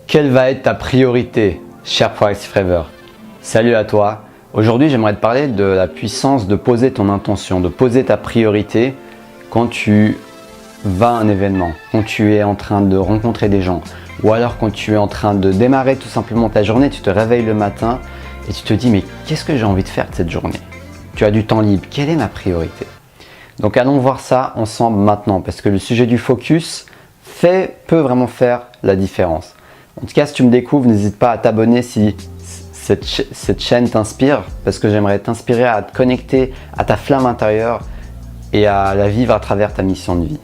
Quelle va être ta priorité, cher Forex4ever? Salut à toi. Aujourd'hui, j'aimerais te parler de la puissance de poser ton intention, de poser ta priorité quand tu vas à un événement, quand tu es en train de rencontrer des gens ou alors quand tu es en train de démarrer tout simplement ta journée, tu te réveilles le matin et tu te dis mais qu'est-ce que j'ai envie de faire de cette journée? Tu as du temps libre, quelle est ma priorité? Donc allons voir ça ensemble maintenant parce que le sujet du focus peut vraiment faire la différence. En tout cas, si tu me découvres, n'hésite pas à t'abonner si cette chaîne t'inspire parce que j'aimerais t'inspirer à te connecter à ta flamme intérieure et à la vivre à travers ta mission de vie.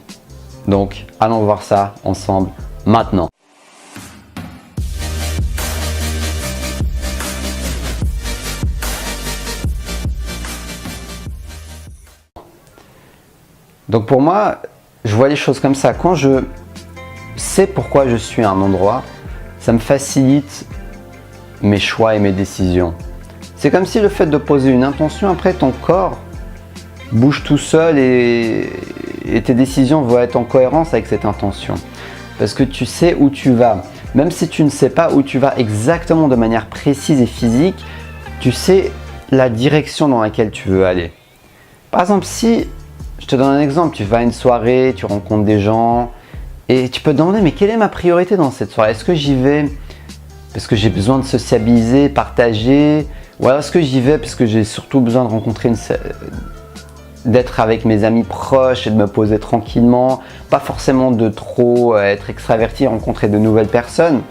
Donc, allons voir ça ensemble maintenant. Donc pour moi, je vois les choses comme ça. Quand je sais pourquoi je suis à un endroit, ça me facilite mes choix et mes décisions. C'est comme si le fait de poser une intention, après ton corps bouge tout seul et tes décisions vont être en cohérence avec cette intention. Parce que tu sais où tu vas. Même si tu ne sais pas où tu vas exactement de manière précise et physique, tu sais la direction dans laquelle tu veux aller. Par exemple, si, je te donne un exemple, tu vas à une soirée, tu rencontres des gens et tu peux te demander mais quelle est ma priorité dans cette soirée? Est-ce que j'y vais parce que j'ai besoin de sociabiliser, partager, ou alors est-ce que j'y vais parce que j'ai surtout besoin de rencontrer d'être avec mes amis proches et de me poser tranquillement, pas forcément de trop être extraverti, rencontrer de nouvelles personnes.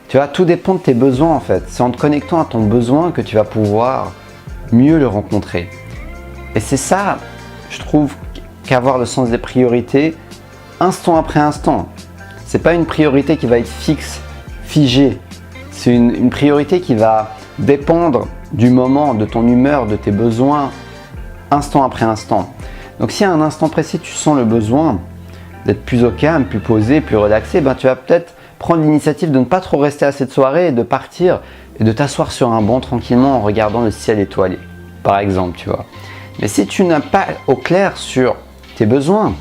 Tu vois, tout dépend de tes besoins en fait. C'est en te connectant à ton besoin que tu vas pouvoir mieux le rencontrer. Et c'est ça, je trouve, qu'avoir le sens des priorités, instant après instant. C'est pas une priorité qui va être fixe, figée. C'est une priorité qui va dépendre du moment, de ton humeur, de tes besoins, instant après instant. Donc si à un instant précis, tu sens le besoin d'être plus au calme, plus posé, plus relaxé, ben, tu vas peut-être prendre l'initiative de ne pas trop rester à cette soirée et de partir et de t'asseoir sur un banc tranquillement en regardant le ciel étoilé, par exemple, tu vois. Mais si tu n'as pas au clair sur tes besoins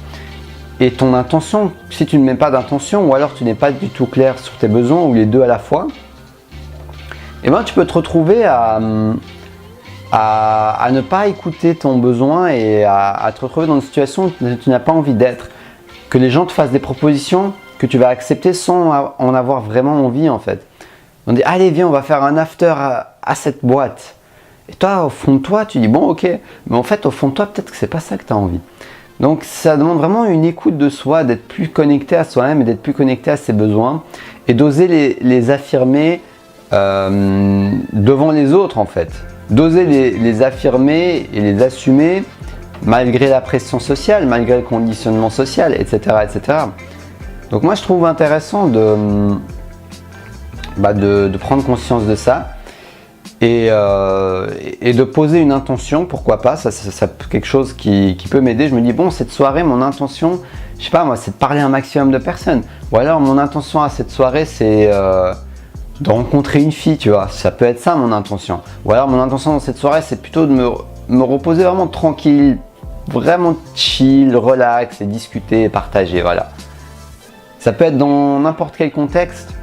et ton intention, si tu ne mets pas d'intention ou alors tu n'es pas du tout clair sur tes besoins ou les deux à la fois, et ben tu peux te retrouver à ne pas écouter ton besoin et à te retrouver dans une situation où tu n'as pas envie d'être. Que les gens te fassent des propositions que tu vas accepter sans en avoir vraiment envie en fait. On dit allez viens on va faire un after à cette boîte. Et toi au fond de toi tu dis bon ok, mais en fait au fond de toi peut-être que c'est pas ça que tu as envie. Donc ça demande vraiment une écoute de soi, d'être plus connecté à soi-même et d'être plus connecté à ses besoins et d'oser les affirmer devant les autres en fait. D'oser les affirmer et les assumer malgré la pression sociale, malgré le conditionnement social, etc. etc. Donc moi je trouve intéressant de prendre conscience de ça et de poser une intention, pourquoi pas, ça quelque chose qui peut m'aider. Je me dis bon cette soirée mon intention, je sais pas moi, c'est de parler à un maximum de personnes. Ou alors mon intention à cette soirée c'est de rencontrer une fille, tu vois, ça peut être ça mon intention. Ou alors mon intention dans cette soirée c'est plutôt de me reposer vraiment tranquille, vraiment chill, relax et discuter et partager, voilà. Ça peut être dans n'importe quel contexte.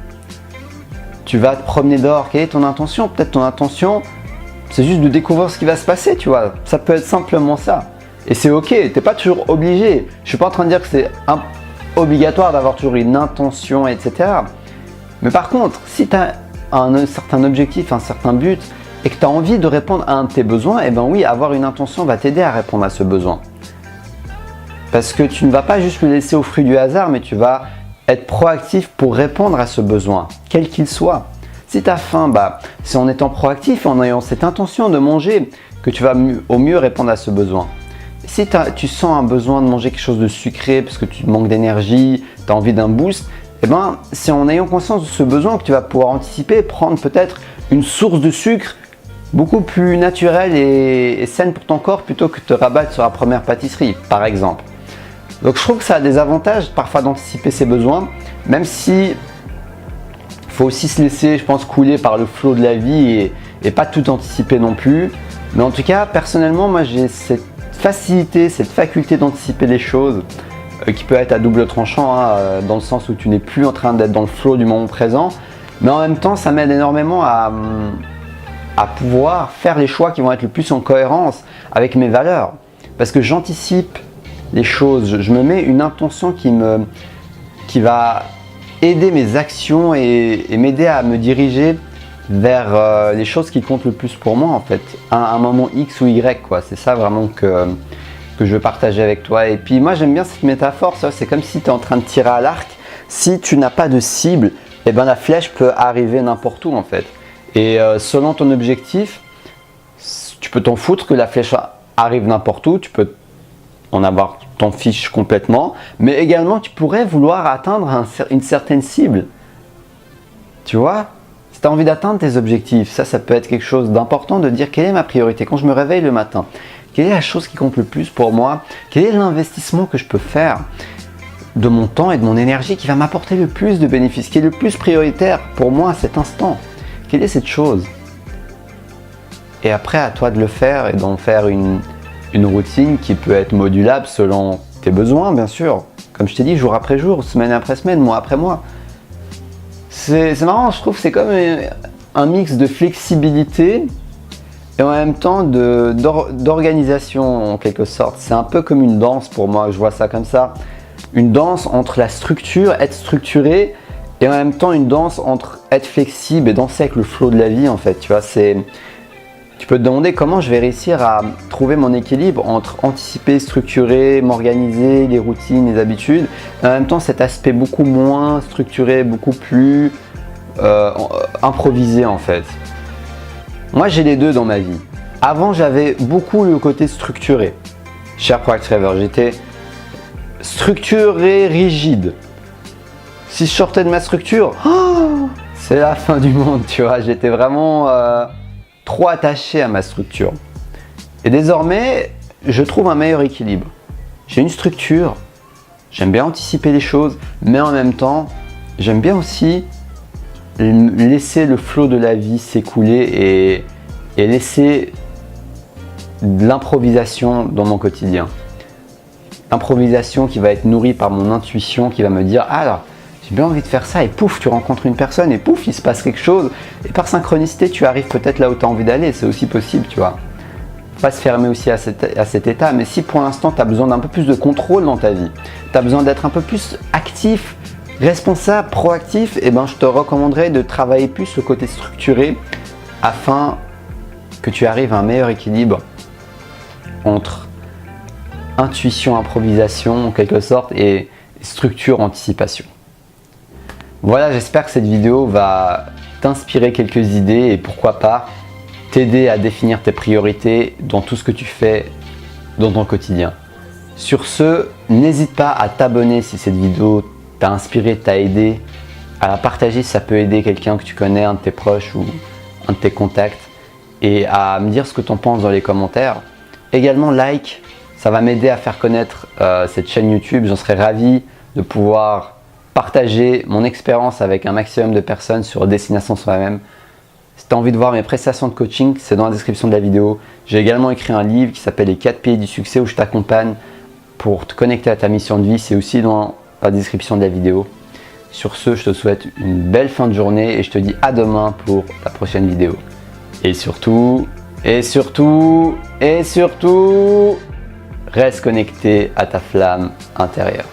Tu vas te promener dehors, quelle est ton intention? Peut-être ton intention c'est juste de découvrir ce qui va se passer, tu vois. Ça peut être simplement ça. Et c'est ok, t'es pas toujours obligé. Je suis pas en train de dire que c'est obligatoire d'avoir toujours une intention, etc. Mais par contre, si tu as un certain objectif, un certain but et que tu as envie de répondre à un de tes besoins, eh bien oui, avoir une intention va t'aider à répondre à ce besoin. Parce que tu ne vas pas juste le laisser au fruit du hasard, mais tu vas être proactif pour répondre à ce besoin, quel qu'il soit. Si tu as faim, c'est en étant proactif, en ayant cette intention de manger, que tu vas au mieux répondre à ce besoin. Si tu sens un besoin de manger quelque chose de sucré parce que tu manques d'énergie, tu as envie d'un boost, eh ben, c'est en ayant conscience de ce besoin que tu vas pouvoir anticiper, prendre peut-être une source de sucre beaucoup plus naturelle et saine pour ton corps plutôt que de te rabattre sur la première pâtisserie, par exemple. Donc je trouve que ça a des avantages parfois d'anticiper ses besoins, même si il faut aussi se laisser, je pense, couler par le flot de la vie et pas tout anticiper non plus. Mais en tout cas, personnellement, moi j'ai cette facilité, cette faculté d'anticiper les choses qui peut être à double tranchant, dans le sens où tu n'es plus en train d'être dans le flow du moment présent, Mais en même temps, ça m'aide énormément à pouvoir faire les choix qui vont être le plus en cohérence avec mes valeurs. Parce que j'anticipe les choses, je me mets une intention qui va aider mes actions et m'aider à me diriger vers les choses qui comptent le plus pour moi en fait, à un moment X ou Y quoi. C'est ça vraiment que je veux partager avec toi. Et puis moi j'aime bien cette métaphore, c'est comme si tu es en train de tirer à l'arc. Si tu n'as pas de cible, et ben la flèche peut arriver n'importe où en fait. Et selon ton objectif, tu peux t'en foutre que la flèche arrive n'importe où, tu peux t'en fiche complètement, mais également tu pourrais vouloir atteindre une certaine cible. Tu vois, si tu as envie d'atteindre tes objectifs, ça peut être quelque chose d'important de dire quelle est ma priorité quand je me réveille le matin. Quelle est la chose qui compte le plus pour moi? Quel est l'investissement que je peux faire de mon temps et de mon énergie qui va m'apporter le plus de bénéfices, qui est le plus prioritaire pour moi à cet instant? Quelle est cette chose? Et après, à toi de le faire et d'en faire une routine qui peut être modulable selon tes besoins, bien sûr. Comme je t'ai dit, jour après jour, semaine après semaine, mois après mois. C'est marrant, je trouve que c'est comme un mix de flexibilité et en même temps d'organisation en quelque sorte. C'est un peu comme une danse pour moi, je vois ça comme ça. Une danse entre la structure, être structuré, et en même temps une danse entre être flexible et danser avec le flow de la vie en fait. Tu vois, tu peux te demander comment je vais réussir à trouver mon équilibre entre anticiper, structurer, m'organiser, les routines, les habitudes, et en même temps cet aspect beaucoup moins structuré, beaucoup plus improvisé en fait. Moi j'ai les deux dans ma vie. Avant j'avais beaucoup le côté structuré. Cher Proact Rêveur, j'étais structuré, rigide. Si je sortais de ma structure, c'est la fin du monde, tu vois. J'étais vraiment trop attaché à ma structure. Et désormais, je trouve un meilleur équilibre. J'ai une structure, j'aime bien anticiper les choses, mais en même temps, j'aime bien aussi laisser le flot de la vie s'écouler et laisser de l'improvisation dans mon quotidien. Improvisation qui va être nourrie par mon intuition, qui va me dire « Ah alors, j'ai bien envie de faire ça » et pouf, tu rencontres une personne et pouf, il se passe quelque chose. Et par synchronicité, tu arrives peut-être là où tu as envie d'aller, c'est aussi possible, tu vois. Faut pas se fermer aussi à cet état, mais si pour l'instant tu as besoin d'un peu plus de contrôle dans ta vie, tu as besoin d'être un peu plus actif, responsable, proactif, et ben je te recommanderais de travailler plus le côté structuré afin que tu arrives à un meilleur équilibre entre intuition, improvisation en quelque sorte et structure, anticipation. Voilà, j'espère que cette vidéo va t'inspirer quelques idées et pourquoi pas t'aider à définir tes priorités dans tout ce que tu fais dans ton quotidien. Sur ce, n'hésite pas à t'abonner si cette vidéo t'a inspiré, t'a aidé, à la partager si ça peut aider quelqu'un que tu connais, un de tes proches ou un de tes contacts, et à me dire ce que tu en penses dans les commentaires. Également like, ça va m'aider à faire connaître cette chaîne YouTube. J'en serais ravi de pouvoir partager mon expérience avec un maximum de personnes sur Destination Soi-même. Si tu as envie de voir mes prestations de coaching, c'est dans la description de la vidéo. J'ai également écrit un livre qui s'appelle Les 4 piliers du succès où je t'accompagne pour te connecter à ta mission de vie. C'est aussi dans la description de la vidéo. Sur ce, je te souhaite une belle fin de journée et je te dis à demain pour la prochaine vidéo. Et surtout, reste connecté à ta flamme intérieure.